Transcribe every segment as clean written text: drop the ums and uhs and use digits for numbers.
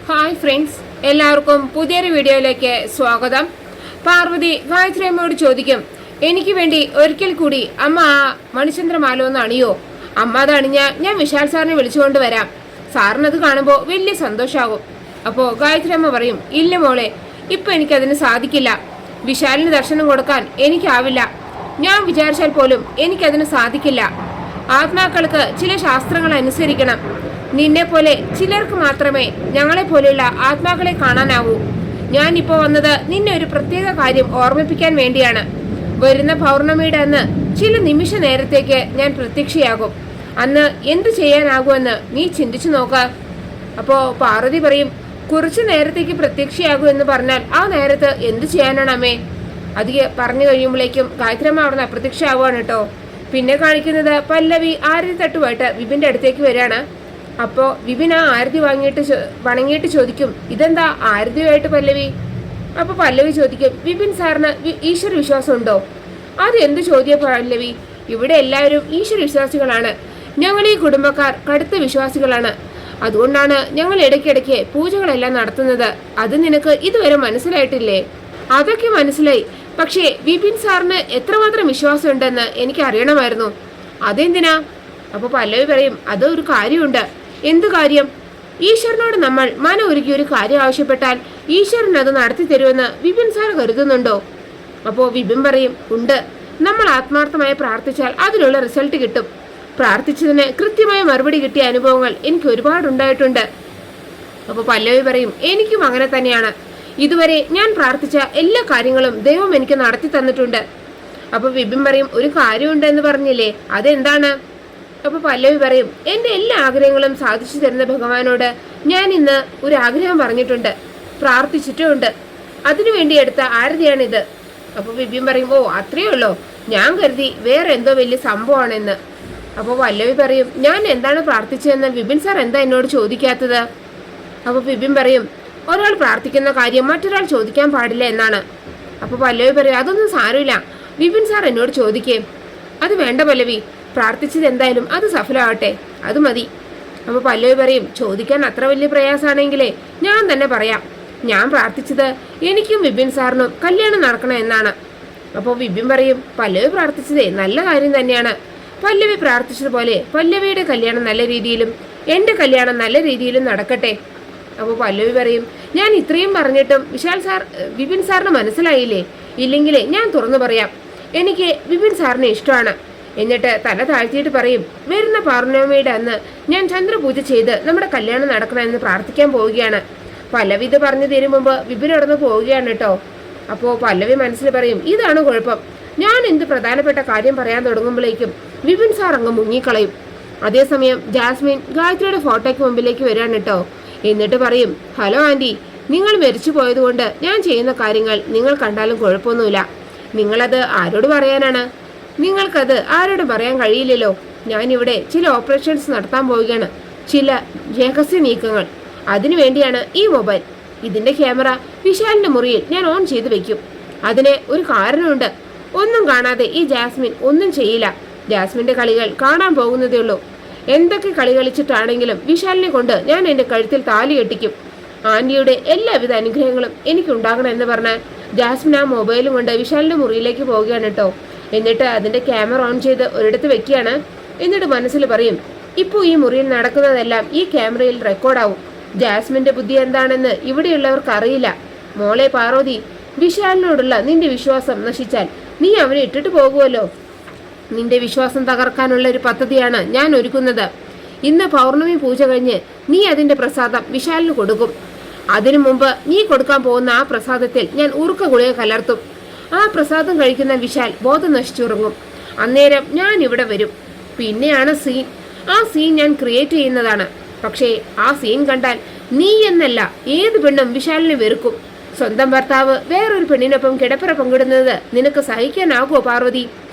Hi friends, എല്ലാവർക്കും പുതിയൊരു വീഡിയോയിലേക്ക് സ്വാഗതം. പാർവതി ഗായത്രി അമ്മയോട് ചോദിക്കും, എനിക്ക് വേണ്ടി ഒരിക്കൽ കൂടി അമ്മ ആ മണിചന്ദ്രമാല ഒന്ന് അണിയോ? അമ്മ അത് അണിഞ്ഞാൽ ഞാൻ വിശാൽ സാറിനെ വിളിച്ചുകൊണ്ട് വരാം. സാറിനത് കാണുമ്പോൾ വലിയ സന്തോഷമാകും. അപ്പോൾ ഗായത്രി അമ്മ പറയും, ഇല്ല മോളെ, ഇപ്പം എനിക്കതിന് സാധിക്കില്ല. വിശാലിന് ദർശനം കൊടുക്കാൻ എനിക്കാവില്ല. ഞാൻ വിചാരിച്ചാൽ പോലും എനിക്കതിന് സാധിക്കില്ല. ആത്മാക്കൾക്ക് ചില ശാസ്ത്രങ്ങൾ അനുസരിക്കണം. നിന്നെ പോലെ ചിലർക്ക് മാത്രമേ ഞങ്ങളെ പോലെയുള്ള ആത്മാക്കളെ കാണാനാവൂ. ഞാനിപ്പോൾ വന്നത് നിന്നെ ഒരു പ്രത്യേക കാര്യം ഓർമ്മിപ്പിക്കാൻ വേണ്ടിയാണ്. വരുന്ന പൗർണമിയുടെ അന്ന് ചില നിമിഷ നേരത്തേക്ക് ഞാൻ പ്രത്യക്ഷയാകും. അന്ന് എന്തു ചെയ്യാനാകുമെന്ന് നീ ചിന്തിച്ചു നോക്ക. അപ്പോൾ പാർവതി പറയും, കുറച്ചു നേരത്തേക്ക് പ്രത്യക്ഷയാകും എന്ന് പറഞ്ഞാൽ ആ നേരത്ത് എന്തു ചെയ്യാനാണ് അമ്മേ? അധികം പറഞ്ഞു കഴിയുമ്പോഴേക്കും ഗായത്രിയമ്മ അവിടെ നിന്ന് അപ്രത്യക്ഷയാവുകയാണ് കേട്ടോ. പിന്നെ കാണിക്കുന്നത് പല്ലവി ആരതി തട്ടുമായിട്ട് വിപിൻ്റെ അടുത്തേക്ക് വരികയാണ്. അപ്പോൾ വിപിൻ ആ ആരതി വണങ്ങിയിട്ട് ചോദിക്കും, ഇതെന്താ ആരതിയുമായിട്ട് പല്ലവി? അപ്പോൾ പല്ലവി ചോദിക്കും, വിപിൻ സാറിന് ഈശ്വര വിശ്വാസം ഉണ്ടോ? അത് എന്ത് ചോദ്യം പല്ലവി? ഇവിടെ എല്ലാവരും ഈശ്വര വിശ്വാസികളാണ്. ഞങ്ങൾ ഈ കുടുംബക്കാർ കടുത്ത വിശ്വാസികളാണ്. അതുകൊണ്ടാണ് ഞങ്ങൾ ഇടയ്ക്കിടയ്ക്ക് പൂജകളെല്ലാം നടത്തുന്നത്. അത് നിനക്ക് ഇതുവരെ മനസ്സിലായിട്ടില്ലേ? അതൊക്കെ മനസ്സിലായി. പക്ഷേ വിപിൻ സാറിന് എത്രമാത്രം വിശ്വാസം ഉണ്ടെന്ന് എനിക്ക് അറിയണമായിരുന്നു. അതെന്തിനാ? അപ്പോൾ പല്ലവി പറയും, അതൊരു കാര്യമുണ്ട്. എന്തു കാര്യം? ഈശ്വരനോട് നമ്മൾ മനം ഒരുക്കി ഒരു കാര്യം ആവശ്യപ്പെട്ടാൽ ഈശ്വരൻ അത് നടത്തി തരുമെന്ന് വിപിൻ സാർ കരുതുന്നുണ്ടോ? അപ്പോൾ വിപിൻ പറയും, ഉണ്ട്. നമ്മൾ ആത്മാർത്ഥമായി പ്രാർത്ഥിച്ചാൽ അതിനുള്ള റിസൾട്ട് കിട്ടും. പ്രാർത്ഥിച്ചതിന് കൃത്യമായ മറുപടി കിട്ടിയ അനുഭവങ്ങൾ എനിക്ക് ഒരുപാടുണ്ടായിട്ടുണ്ട്. അപ്പോൾ പല്ലവി പറയും, എനിക്കും അങ്ങനെ തന്നെയാണ്. ഇതുവരെ ഞാൻ പ്രാർത്ഥിച്ച എല്ലാ കാര്യങ്ങളും ദൈവം എനിക്ക് നടത്തി തന്നിട്ടുണ്ട്. അപ്പോൾ വിപിൻ പറയും, ഒരു കാര്യമുണ്ട് എന്ന് പറഞ്ഞില്ലേ, അതെന്താണ്? അപ്പോൾ പല്ലവി പറയും, എൻ്റെ എല്ലാ ആഗ്രഹങ്ങളും സാധിച്ചു തരുന്ന ഭഗവാനോട് ഞാൻ ഇന്ന് ഒരു ആഗ്രഹം പറഞ്ഞിട്ടുണ്ട്, പ്രാർത്ഥിച്ചിട്ടുമുണ്ട്. അതിനുവേണ്ടി എടുത്ത ആരതിയാണിത്. അപ്പോൾ വിപിൻ പറയും, ഓ അത്രയേ ഉള്ളോ? ഞാൻ കരുതി വേറെ എന്തോ വലിയ സംഭവമാണെന്ന്. അപ്പോൾ പല്ലവി പറയും, ഞാൻ എന്താണ് പ്രാർത്ഥിച്ചതെന്ന് വിപിൻ സാർ എന്താ എന്നോട് ചോദിക്കാത്തത്? അപ്പോൾ വിപിൻ പറയും, ഒരാൾ പ്രാർത്ഥിക്കുന്ന കാര്യം മറ്റൊരാൾ ചോദിക്കാൻ പാടില്ല എന്നാണ്. അപ്പോൾ പല്ലവി പറയും, അതൊന്നും സാരമില്ല, വിപിൻ സാർ എന്നോട് ചോദിക്കേ. അത് വേണ്ട പല്ലവി, പ്രാർത്ഥിച്ചത് എന്തായാലും അത് സഫലമാവട്ടെ, അത് മതി. അപ്പോൾ പല്ലവി പറയും, ചോദിക്കാൻ അത്ര വലിയ പ്രയാസമാണെങ്കിലേ ഞാൻ തന്നെ പറയാം. ഞാൻ പ്രാർത്ഥിച്ചത് എനിക്കും വിപിൻ സാറിനും കല്യാണം നടക്കണം എന്നാണ്. അപ്പോൾ വിപിൻ പറയും, പല്ലവി പ്രാർത്ഥിച്ചതേ നല്ല കാര്യം തന്നെയാണ്. പല്ലവി പ്രാർത്ഥിച്ചതുപോലെ പല്ലവിയുടെ കല്യാണം നല്ല രീതിയിലും എൻ്റെ കല്യാണം നല്ല രീതിയിലും നടക്കട്ടെ. അപ്പോൾ പല്ലവി പറയും, ഞാൻ ഇത്രയും പറഞ്ഞിട്ടും വിപിൻ സാറിന് മനസ്സിലായില്ലേ? ഇല്ലെങ്കിലേ ഞാൻ തുറന്നു പറയാം, എനിക്ക് വിപിൻ സാറിനെ ഇഷ്ടമാണ്. എന്നിട്ട് തല താഴ്ത്തിയിട്ട് പറയും, വരുന്ന പൗർണമിയുടെ അന്ന് ഞാൻ ചന്ദ്രപൂജ ചെയ്ത് നമ്മുടെ കല്യാണം നടക്കണമെന്ന് പ്രാർത്ഥിക്കാൻ പോവുകയാണ്. പല്ലവി ഇത് പറഞ്ഞു തരും മുമ്പ് വിപിൻ അവിടെ പോവുകയാണ് കേട്ടോ. അപ്പോൾ പല്ലവി മനസ്സിൽ പറയും, ഇതാണ് കുഴപ്പം. ഞാൻ എന്ത് പ്രധാനപ്പെട്ട കാര്യം പറയാൻ തുടങ്ങുമ്പോഴേക്കും വിപിൻ സാർ അങ്ങ് മുങ്ങിക്കളയും. അതേസമയം ജാസ്മിൻ ഗായത്രിയുടെ ഫോട്ടോയ്ക്ക് മുമ്പിലേക്ക് വരികയാണ് കേട്ടോ. എന്നിട്ട് പറയും, ഹലോ ആൻറ്റി, നിങ്ങൾ മരിച്ചു പോയതുകൊണ്ട് ഞാൻ ചെയ്യുന്ന കാര്യങ്ങൾ നിങ്ങൾ കണ്ടാലും കുഴപ്പമൊന്നുമില്ല. നിങ്ങളത് ആരോട് പറയാനാണ്? നിങ്ങൾക്കത് ആരോടും പറയാൻ കഴിയില്ലല്ലോ. ഞാനിവിടെ ചില ഓപ്പറേഷൻസ് നടത്താൻ പോവുകയാണ്, ചില രഹസ്യ നീക്കങ്ങൾ. അതിനു വേണ്ടിയാണ് ഈ മൊബൈൽ. ഇതിൻ്റെ ക്യാമറ വിശാലിൻ്റെ മുറിയിൽ ഞാൻ ഓൺ ചെയ്ത് വെക്കും. അതിന് ഒരു കാരണമുണ്ട്. ഒന്നും കാണാതെ ഈ ജാസ്മിൻ ഒന്നും ചെയ്യില്ല. ജാസ്മിൻ്റെ കളികൾ കാണാൻ പോകുന്നതേ ഉള്ളൂ. എന്തൊക്കെ കളി കളിച്ചിട്ടാണെങ്കിലും വിശാലിനെ കൊണ്ട് ഞാൻ എൻ്റെ കഴുത്തിൽ താലി കെട്ടിക്കും. ആൻറ്റിയുടെ എല്ലാവിധ അനുഗ്രഹങ്ങളും എനിക്കുണ്ടാകണം എന്ന് പറഞ്ഞാൽ ജാസ്മിൻ ആ മൊബൈലും കൊണ്ട് വിശാലിൻ്റെ മുറിയിലേക്ക് പോവുകയാണ് കേട്ടോ. എന്നിട്ട് അതിൻ്റെ ക്യാമറ ഓൺ ചെയ്ത് ഒരിടത്ത് വെക്കുകയാണ്. എന്നിട്ട് മനസ്സിൽ പറയും, ഇപ്പോൾ ഈ മുറിയിൽ നടക്കുന്നതെല്ലാം ഈ ക്യാമറയിൽ റെക്കോർഡാവും. ജാസ്മിൻ്റെ ബുദ്ധി എന്താണെന്ന് ഇവിടെയുള്ളവർക്ക് അറിയില്ല. മോളെ പാർവതി, വിശാലിനോടുള്ള നിന്റെ വിശ്വാസം നശിച്ചാൽ നീ അവനെ ഇട്ടിട്ട് പോകുമല്ലോ. നിന്റെ വിശ്വാസം തകർക്കാനുള്ള ഒരു പദ്ധതിയാണ് ഞാൻ ഒരുക്കുന്നത്. ഇന്ന് പൗർണമി പൂജ കഴിഞ്ഞ് നീ അതിൻ്റെ പ്രസാദം വിശാലിന് കൊടുക്കും. അതിനു മുമ്പ് നീ കൊടുക്കാൻ പോകുന്ന ആ പ്രസാദത്തിൽ ഞാൻ ഉറുക്ക ഗുളിക കലർത്തും. ആ പ്രസാദം കഴിക്കുന്ന വിശാൽ ബോധം നശിച്ചുറങ്ങും. അന്നേരം ഞാൻ ഇവിടെ വരും. പിന്നെയാണ് സീൻ. ആ സീൻ ഞാൻ ക്രിയേറ്റ് ചെയ്യുന്നതാണ്. പക്ഷേ ആ സീൻ കണ്ടാൽ നീ എന്നല്ല ഏത് പെണ്ണും വിശാലിനെ വെറുക്കും. സ്വന്തം ഭർത്താവ് വേറൊരു പെണ്ണിനൊപ്പം കിടപ്പറ പങ്കിടുന്നത് നിനക്ക് സഹിക്കാനാകുമോ പാർവതി?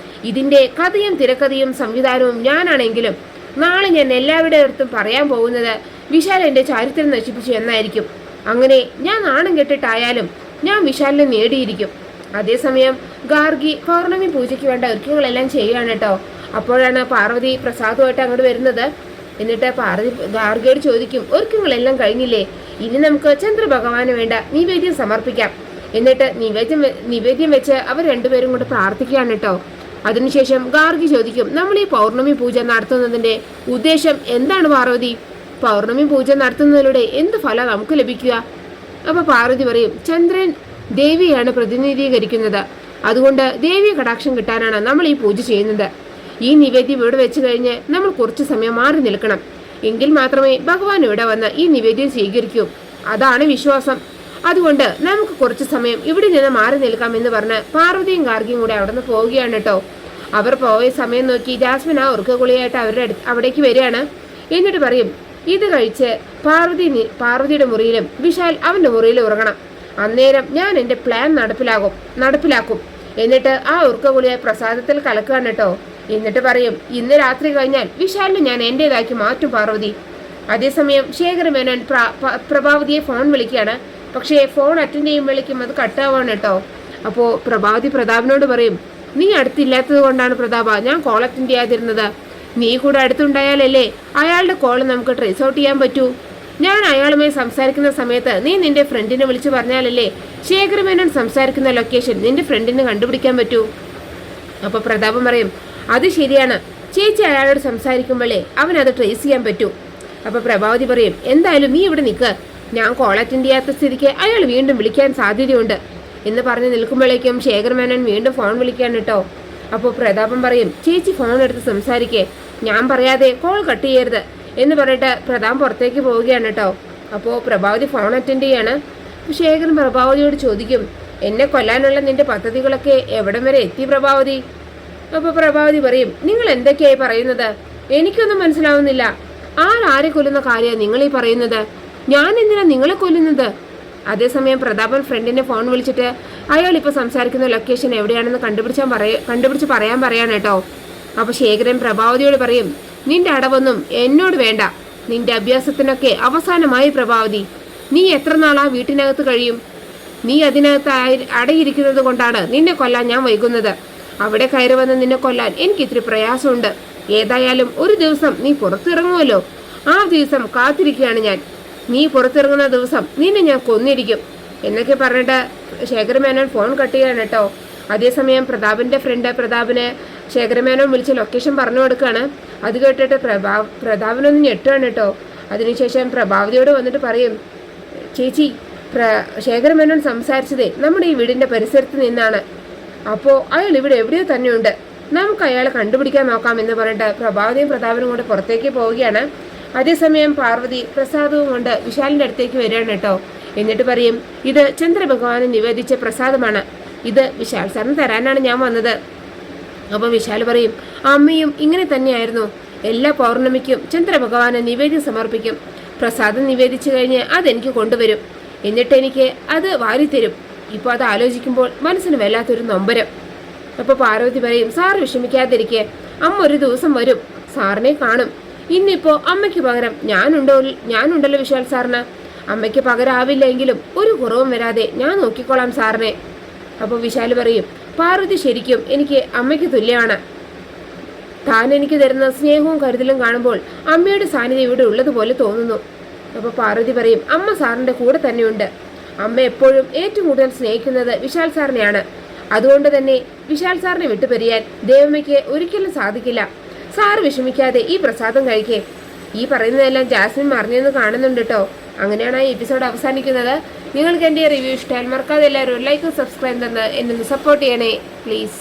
ഇതിൻ്റെ കഥയും തിരക്കഥയും സംവിധാനവും ഞാനാണെങ്കിലും നാളെ ഞാൻ എല്ലാവരുടെ അടുത്തും പറയാൻ പോകുന്നത് വിശാൽ എൻ്റെ ചരിത്രം നശിപ്പിച്ചു എന്നായിരിക്കും. അങ്ങനെ ഞാൻ നാണം കെട്ടിട്ടായാലും ഞാൻ വിശാലിനെ നേടിയിരിക്കും. അതേസമയം ഗാർഗി പൗർണമി പൂജയ്ക്ക് വേണ്ട ഒരുക്കങ്ങളെല്ലാം ചെയ്യുകയാണ് കേട്ടോ. അപ്പോഴാണ് പാർവതി പ്രസാദുമായിട്ട് അങ്ങോട്ട് വരുന്നത്. എന്നിട്ട് ഗാർഗിയോട് ചോദിക്കും, ഒരുക്കങ്ങളെല്ലാം കഴിഞ്ഞില്ലേ? ഇനി നമുക്ക് ചന്ദ്രഭഗവാന് വേണ്ട നിവേദ്യം സമർപ്പിക്കാം. എന്നിട്ട് നിവേദ്യം വെച്ച് അവർ രണ്ടുപേരും കൂടെ പ്രാർത്ഥിക്കുകയാണ് കേട്ടോ. അതിനുശേഷം ഗാർഗി ചോദിക്കും, നമ്മൾ ഈ പൗർണമി പൂജ നടത്തുന്നതിന്റെ ഉദ്ദേശം എന്താണ് പാർവതി? പൗർണമി പൂജ നടത്തുന്നതിലൂടെ എന്ത് ഫലം നമുക്ക് ലഭിക്കുക? അപ്പൊ പാർവതി പറയും, ചന്ദ്രൻ ദേവിയാണ് പ്രതിനിധീകരിക്കുന്നത്. അതുകൊണ്ട് ദേവിയെ കടാക്ഷം കിട്ടാനാണ് നമ്മൾ ഈ പൂജ ചെയ്യുന്നത്. ഈ നിവേദ്യം ഇവിടെ വെച്ച് കഴിഞ്ഞ് നമ്മൾ കുറച്ചു സമയം മാറി നിൽക്കണം. എങ്കിൽ മാത്രമേ ഭഗവാൻ ഇവിടെ വന്ന് ഈ നിവേദ്യം സ്വീകരിക്കൂ. അതാണ് വിശ്വാസം. അതുകൊണ്ട് നമുക്ക് കുറച്ചു സമയം ഇവിടെ നിന്ന് മാറി നിൽക്കാം എന്ന് പറഞ്ഞ് പാർവതിയും ഗാർഗിയും കൂടെ അവിടെ നിന്ന് പോവുകയാണ് കേട്ടോ. അവർ പോയ സമയം നോക്കി ജാസ്മിൻ ആ ഉറക്കഗുളിയായിട്ട് അവിടേക്ക് വരികയാണ്. എന്നിട്ട് പറയും, ഇത് കഴിച്ച് പാർവതിയുടെ മുറിയിലും വിശാൽ അവന്റെ മുറിയിലും ഉറങ്ങണം. അന്നേരം ഞാൻ എന്റെ പ്ലാൻ നടപ്പിലാക്കും. എന്നിട്ട് ആ ഉറക്കഗുളിയെ പ്രസാദത്തിൽ കലക്കുകയാണ് കേട്ടോ. എന്നിട്ട് പറയും, ഇന്ന് രാത്രി കഴിഞ്ഞാൽ വിശാലിനെ ഞാൻ എന്റേതാക്കി മാറ്റും പാർവതി. അതേസമയം ശേഖർ മേനോൻ പ്രഭാവതിയെ ഫോൺ വിളിക്കുകയാണ്. പക്ഷേ ഫോൺ അറ്റൻഡ് ചെയ്യുമ്പോഴേക്കും അത് കട്ടാവാണ് കേട്ടോ. അപ്പോൾ പ്രഭാവതി പ്രതാപിനോട് പറയും, നീ അടുത്തില്ലാത്തത് കൊണ്ടാണ് പ്രതാപ ഞാൻ കോൾ അറ്റൻഡ് ചെയ്യാതിരുന്നത്. നീ കൂടെ അടുത്തുണ്ടായാലല്ലേ അയാളുടെ കോൾ നമുക്ക് ട്രേസ് ഔട്ട് ചെയ്യാൻ പറ്റൂ. ഞാൻ അയാളുമായി സംസാരിക്കുന്ന സമയത്ത് നീ നിന്റെ ഫ്രണ്ടിനെ വിളിച്ചു പറഞ്ഞാലല്ലേ ശേഖർ മേനോൻ സംസാരിക്കുന്ന ലൊക്കേഷൻ നിന്റെ ഫ്രണ്ടിന് കണ്ടുപിടിക്കാൻ പറ്റൂ. അപ്പൊ പ്രതാപം പറയും, അത് ശരിയാണ് ചേച്ചി, അയാളോട് സംസാരിക്കുമ്പോഴേ അവൻ അത് ട്രേസ് ചെയ്യാൻ പറ്റൂ. അപ്പൊ പ്രഭാവതി പറയും, എന്തായാലും നീ ഇവിടെ നിൽക്ക്, ഞാൻ കോൾ അറ്റൻഡ് ചെയ്യാത്ത സ്ഥിതിക്ക് അയാൾ വീണ്ടും വിളിക്കാൻ സാധ്യതയുണ്ട് എന്ന് പറഞ്ഞ് നിൽക്കുമ്പോഴേക്കും ശേഖർ മേനോൻ വീണ്ടും ഫോൺ വിളിക്കാൻ കേട്ടോ. അപ്പോൾ പ്രതാപം പറയും, ചേച്ചി ഫോൺ എടുത്ത് സംസാരിക്കേ, ഞാൻ പറയാതെ കോൾ കട്ട് ചെയ്യരുത് എന്ന് പറഞ്ഞിട്ട് പ്രതാപം പുറത്തേക്ക് പോവുകയാണ് കേട്ടോ. അപ്പോൾ പ്രഭാവതി ഫോൺ അറ്റൻഡ് ചെയ്യാണ്. ശേഖരൻ പ്രഭാവതിയോട് ചോദിക്കും, എന്നെ കൊല്ലാനുള്ള നിന്റെ പദ്ധതികളൊക്കെ എവിടം വരെ എത്തി പ്രഭാവതി? അപ്പോൾ പ്രഭാവതി പറയും, നിങ്ങൾ എന്തൊക്കെയായി പറയുന്നത്? എനിക്കൊന്നും മനസ്സിലാവുന്നില്ല. ആരെ കൊല്ലുന്ന കാര്യമാണ് നിങ്ങൾ ഈ പറയുന്നത്? ഞാൻ എന്തിനാ നിങ്ങളെ കൊല്ലുന്നത്? അതേസമയം പ്രതാപൻ ഫ്രണ്ടിനെ ഫോൺ വിളിച്ചിട്ട് അയാൾ ഇപ്പൊ സംസാരിക്കുന്ന ലൊക്കേഷൻ എവിടെയാണെന്ന് കണ്ടുപിടിച്ച് പറയാൻ പറയാണ് കേട്ടോ. അപ്പൊ ശേഖരൻ പ്രഭാവതിയോട് പറയും, നിന്റെ അടവൊന്നും എന്നോട് വേണ്ട. നിന്റെ അഭ്യാസത്തിനൊക്കെ അവസാനമായി പ്രഭാവതി. നീ എത്ര നാളാ വീട്ടിനകത്ത് കഴിയും? നീ അതിനകത്ത് അടയിരിക്കുന്നത് കൊണ്ടാണ് നിന്നെ കൊല്ലാൻ ഞാൻ വൈകുന്നത്. അവിടെ കയറി വന്ന് നിന്നെ കൊല്ലാൻ എനിക്ക് ഇത്തിരി പ്രയാസമുണ്ട്. ഏതായാലും ഒരു ദിവസം നീ പുറത്തിറങ്ങുമല്ലോ, ആ ദിവസം കാത്തിരിക്കുകയാണ് ഞാൻ. നീ പുറത്തിറങ്ങുന്ന ദിവസം നിന്നെ ഞാൻ കൊന്നിരിക്കും എന്നൊക്കെ പറഞ്ഞിട്ട് ശേഖർ മേനോൻ ഫോൺ കട്ട് ചെയ്യാണ് കേട്ടോ. അതേസമയം പ്രതാപിന്റെ ഫ്രണ്ട് പ്രതാപിന് ശേഖർ മേനോൻ വിളിച്ച ലൊക്കേഷൻ പറഞ്ഞു കൊടുക്കുകയാണ്. അത് കേട്ടിട്ട് പ്രതാപിനൊന്ന് ഞെട്ടുകയാണ് കേട്ടോ. അതിനുശേഷം പ്രഭാവതിയോട് വന്നിട്ട് പറയും, ചേച്ചി, ശേഖർ മേനോൻ സംസാരിച്ചതേ നമ്മുടെ ഈ വീടിന്റെ പരിസരത്ത് നിന്നാണ്. അപ്പോൾ അയാൾ ഇവിടെ എവിടെയോ തന്നെയുണ്ട്, നമുക്ക് അയാളെ കണ്ടുപിടിക്കാൻ നോക്കാം എന്ന് പറഞ്ഞിട്ട് പ്രഭാവതിയും പ്രതാപനും കൂടെ പുറത്തേക്ക് പോവുകയാണ്. അതേസമയം പാർവതി പ്രസാദവും കൊണ്ട് വിശാലിന്റെ അടുത്തേക്ക് വരികയാണ് കേട്ടോ. എന്നിട്ട് പറയും, ഇത് ചന്ദ്രഭഗവാന് നിവേദിച്ച പ്രസാദമാണ്, ഇത് വിശാൽ സാറിന് തരാനാണ് ഞാൻ വന്നത്. അപ്പൊ വിശാൽ പറയും, അമ്മയും ഇങ്ങനെ തന്നെയായിരുന്നു, എല്ലാ പൗർണമിക്കും ചന്ദ്രഭഗവാന് നിവേദ്യം സമർപ്പിക്കും. പ്രസാദം നിവേദിച്ചു കഴിഞ്ഞ് അതെനിക്ക് കൊണ്ടുവരും, എന്നിട്ട് എനിക്ക് അത് വാരിത്തരും. ഇപ്പോൾ അത് ആലോചിക്കുമ്പോൾ മനസ്സിന് വല്ലാത്തൊരു നൊമ്പരം. അപ്പോൾ പാർവതി പറയും, സാർ വിഷമിക്കാതിരിക്കെ, അമ്മ ഒരു ദിവസം വരും, സാറിനെ കാണും. ഇന്നിപ്പോ അമ്മയ്ക്ക് പകരം ഞാനുണ്ടല്ലോ വിശാൽ സാറിന്. അമ്മയ്ക്ക് പകരാവില്ലെങ്കിലും ഒരു കുറവും വരാതെ ഞാൻ നോക്കിക്കോളാം സാറിനെ. അപ്പോൾ വിശാൽ പറയും, പാർവതി ശരിക്കും എനിക്ക് അമ്മയ്ക്ക് തുല്യമാണ്. താൻ എനിക്ക് തരുന്ന സ്നേഹവും കരുതലും കാണുമ്പോൾ അമ്മയുടെ സാന്നിധ്യം ഇവിടെ ഉള്ളതുപോലെ തോന്നുന്നു. അപ്പോൾ പാർവതി പറയും, അമ്മ സാറിന്റെ കൂടെ തന്നെയുണ്ട്. അമ്മ എപ്പോഴും ഏറ്റവും കൂടുതൽ സ്നേഹിക്കുന്നത് വിശാൽ സാറിനെയാണ്. അതുകൊണ്ട് തന്നെ വിശാൽ സാറിനെ വിട്ടുപിരിയാൻ ദേവമ്മയ്ക്ക് ഒരിക്കലും സാധിക്കില്ല. സാർ വിഷമിക്കാതെ ഈ പ്രസാദം കഴിക്കേ. ഈ പറയുന്നതെല്ലാം ജാസ്മിൻ മറിഞ്ഞെന്ന് കാണുന്നുണ്ട് കേട്ടോ. അങ്ങനെയാണ് ഈ എപ്പിസോഡ് അവസാനിക്കുന്നത്. നിങ്ങൾക്ക് എൻ്റെ റിവ്യൂ ഇഷ്ടമായാൽ മറക്കാതെ എല്ലാവരും ലൈക്കും സബ്സ്ക്രൈബ് തന്ന് എന്നെ സപ്പോർട്ട് ചെയ്യണേ പ്ലീസ്.